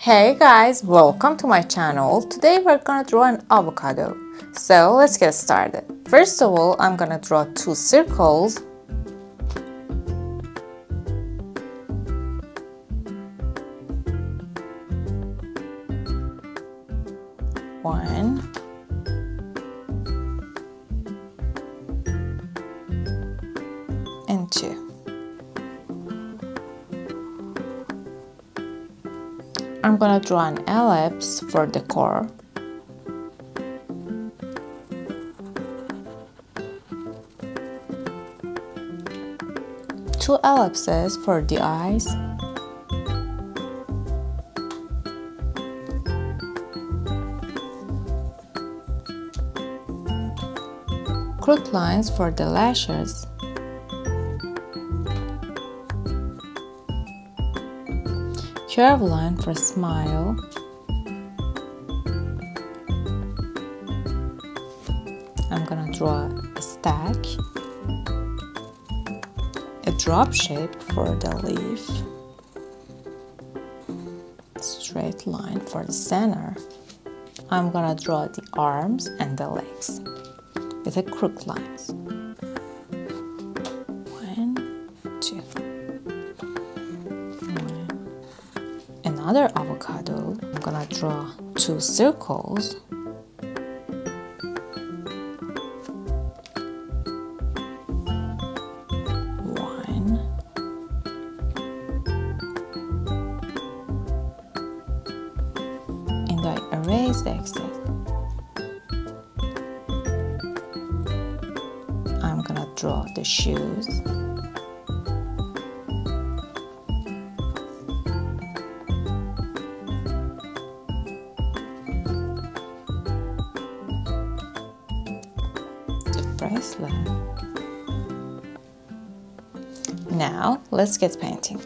Hey guys, welcome to my channel. Today we're gonna draw an avocado. So let's get started. First of all, I'm gonna draw two circles. One. And two. I'm gonna draw an ellipse for the core. Two ellipses for the eyes. Crooked lines for the lashes. Curve line for smile. I'm gonna draw a stack. A drop shape for the leaf. Straight line for the center. I'm gonna draw the arms and the legs with the crooked lines. One, two. Another avocado. I'm gonna draw two circles. One. And I erase the excess. I'm gonna draw the shoes. Bracelet. Now let's get painting.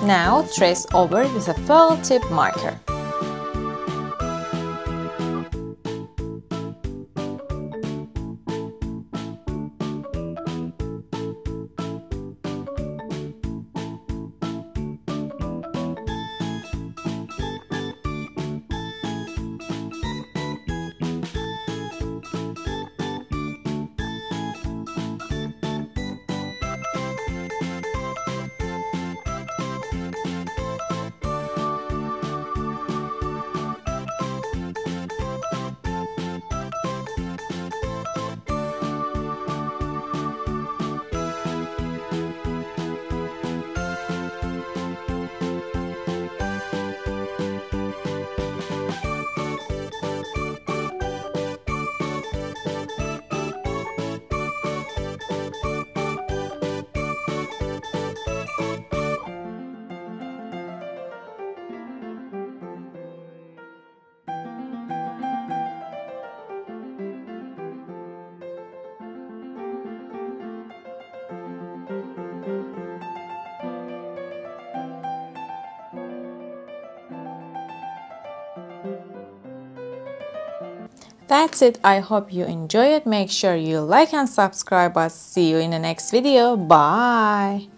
Now trace over with a felt tip marker. That's it. I hope you enjoy it. Make sure you like and subscribe. I'll see you in the next video. Bye.